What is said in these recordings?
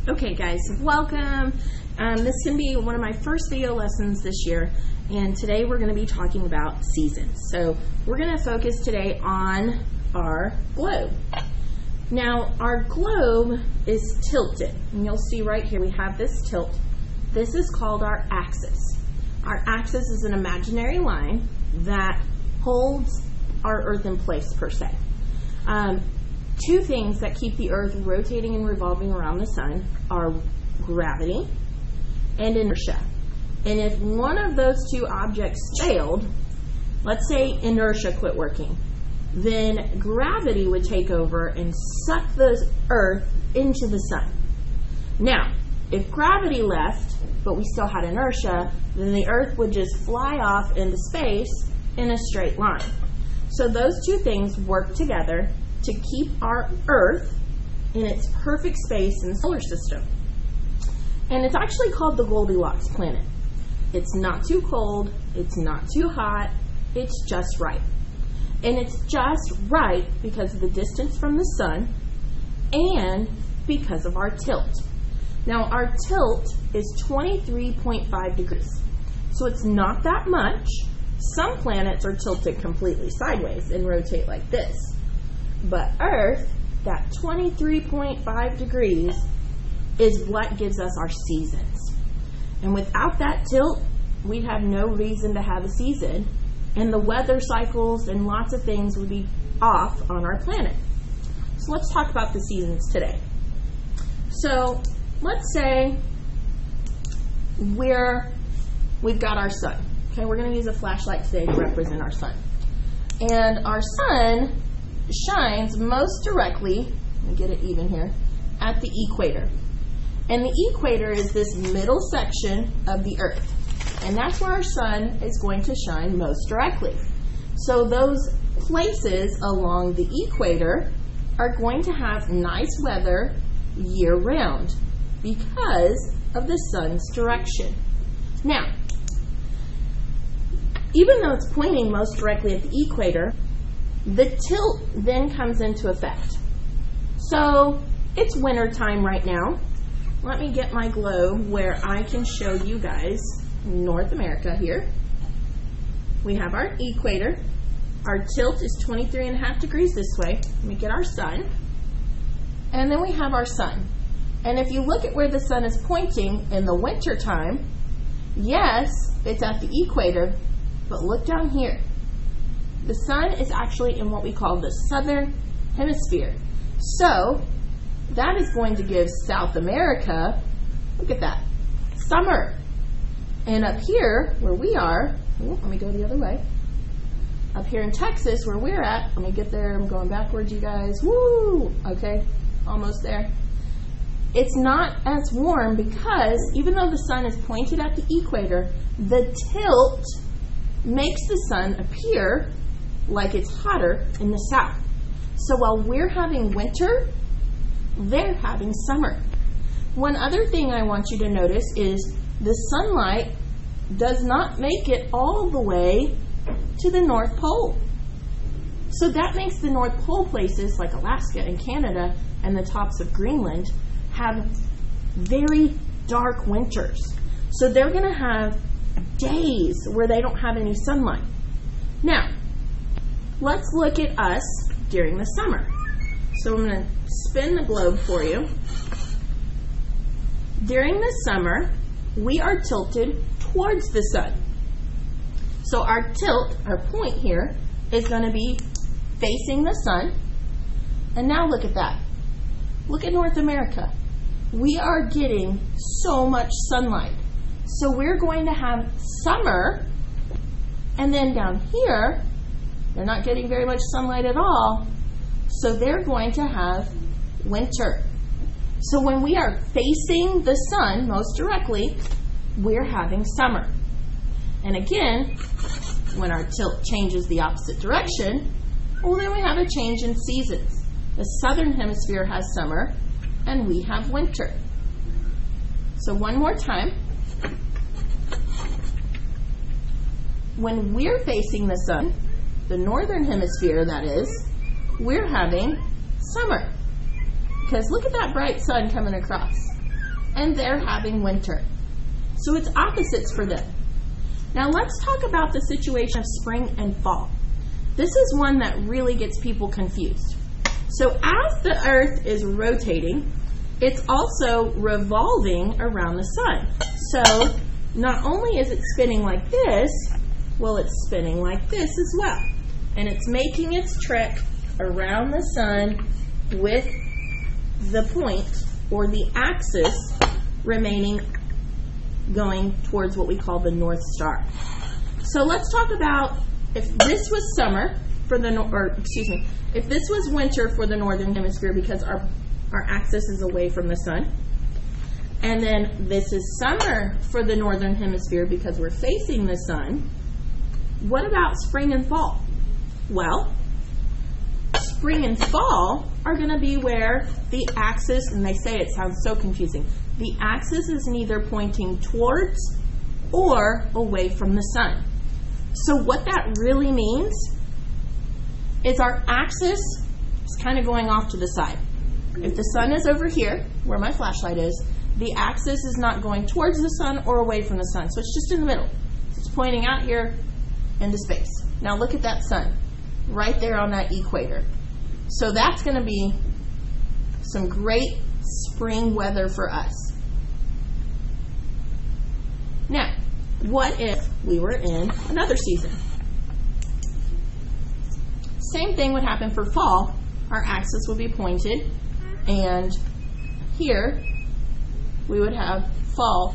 Okay guys, welcome. This is going to be one of my first video lessons this year, and today we're going to be talking about seasons. So we're going to focus today on our globe. Now our globe is tilted, and you'll see right here we have this tilt. This is called our axis. Our axis is an imaginary line that holds our Earth in place per se. Two things that keep the Earth rotating and revolving around the sun are gravity and inertia. And if one of those two objects failed, let's say inertia quit working, then gravity would take over and suck the Earth into the sun. Now, if gravity left, but we still had inertia, then the Earth would just fly off into space in a straight line. So those two things work together to keep our Earth in its perfect space in the solar system. And it's actually called the Goldilocks planet. It's not too cold, it's not too hot, it's just right. And it's just right because of the distance from the sun and because of our tilt. Now our tilt is 23.5 degrees. So it's not that much. Some planets are tilted completely sideways and rotate like this. But Earth, that 23.5 degrees, is what gives us our seasons. And without that tilt, we'd have no reason to have a season, and the weather cycles and lots of things would be off on our planet. So let's talk about the seasons today. So let's say we've got our sun. Okay, we're going to use a flashlight today to represent our sun. And our sun shines most directly, let me get it even here, at the equator. And the equator is this middle section of the Earth. And that's where our sun is going to shine most directly. So those places along the equator are going to have nice weather year-round because of the sun's direction. Now, even though it's pointing most directly at the equator, the tilt then comes into effect. So it's winter time right now. Let me get my globe where I can show you guys North America here. We have our equator. Our tilt is 23.5 degrees this way. Let me get our sun. And then we have our sun. And if you look at where the sun is pointing in the winter time, yes, it's at the equator, but look down here. The sun is actually in what we call the southern hemisphere. So that is going to give South America, look at that, summer. And up here where we are, let me go the other way. Up here in Texas where we're at, let me get there, I'm going backwards you guys, woo, okay, almost there. It's not as warm because even though the sun is pointed at the equator, the tilt makes the sun appear like it's hotter in the south. So while we're having winter, they're having summer. One other thing I want you to notice is the sunlight does not make it all the way to the North Pole. So that makes the North Pole places like Alaska and Canada and the tops of Greenland have very dark winters. So they're going to have days where they don't have any sunlight. Now, let's look at us during the summer. So I'm going to spin the globe for you. During the summer, we are tilted towards the sun. So our tilt, our point here, is going to be facing the sun. And now look at that. Look at North America. We are getting so much sunlight. So we're going to have summer, and then down here, they're not getting very much sunlight at all, so they're going to have winter. So when we are facing the sun most directly, we're having summer. And again, when our tilt changes the opposite direction, well, then we have a change in seasons. The southern hemisphere has summer, and we have winter. So one more time. When we're facing the sun, the northern hemisphere that is, we're having summer. Because look at that bright sun coming across. and they're having winter. So it's opposites for them. Now let's talk about the situation of spring and fall. This is one that really gets people confused. So as the earth is rotating, it's also revolving around the sun. So not only is it spinning like this, well, it's spinning like this as well. And it's making its trek around the sun with the point or the axis remaining going towards what we call the North Star. So let's talk about if this was summer for the, if this was winter for the Northern Hemisphere because our axis is away from the sun, and then this is summer for the Northern Hemisphere because we're facing the sun, what about spring and fall? Well, spring and fall are going to be where the axis, and they say it sounds so confusing, the axis is neither pointing towards or away from the sun. So what that really means is our axis is kind of going off to the side. If the sun is over here, where my flashlight is, the axis is not going towards the sun or away from the sun. So it's just in the middle. It's pointing out here into space. Now look at that sun right there on that equator. So that's going to be some great spring weather for us. Now, what if we were in another season? Same thing would happen for fall. Our axis would be pointed, and here we would have fall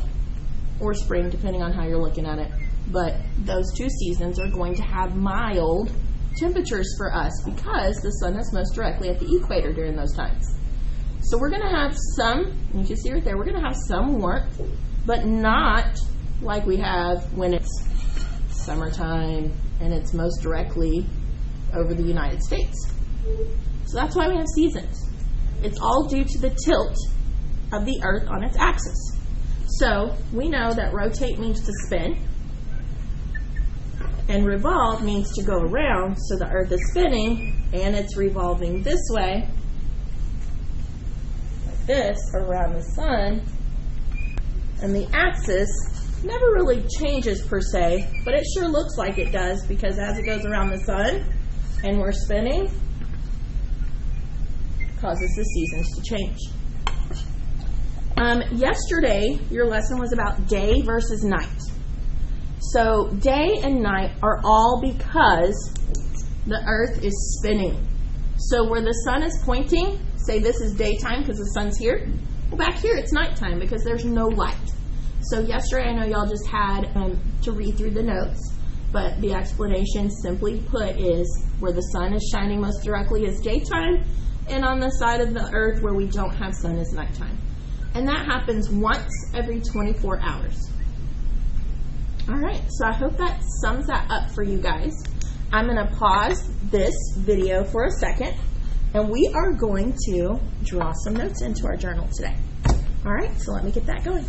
or spring, depending on how you're looking at it. But those two seasons are going to have mild temperatures for us because the sun is most directly at the equator during those times. So we're going to have some, you can see right there, we're going to have some warmth, but not like we have when it's summertime and it's most directly over the United States. So that's why we have seasons. It's all due to the tilt of the earth on its axis. So we know that rotate means to spin, and revolve means to go around. So the earth is spinning and it's revolving this way, like this, around the sun, and the axis never really changes per se, but it sure looks like it does because as it goes around the sun and we're spinning, it causes the seasons to change. Yesterday, your lesson was about day versus night. So day and night are all because the earth is spinning. So where the sun is pointing, say this is daytime because the sun's here. Well, back here it's nighttime because there's no light. So yesterday, I know y'all just had to read through the notes, but the explanation simply put is where the sun is shining most directly is daytime, and on the side of the earth where we don't have sun is nighttime. And that happens once every 24 hours. All right, so I hope that sums that up for you guys. I'm going to pause this video for a second, and we are going to draw some notes into our journal today. All right, so let me get that going.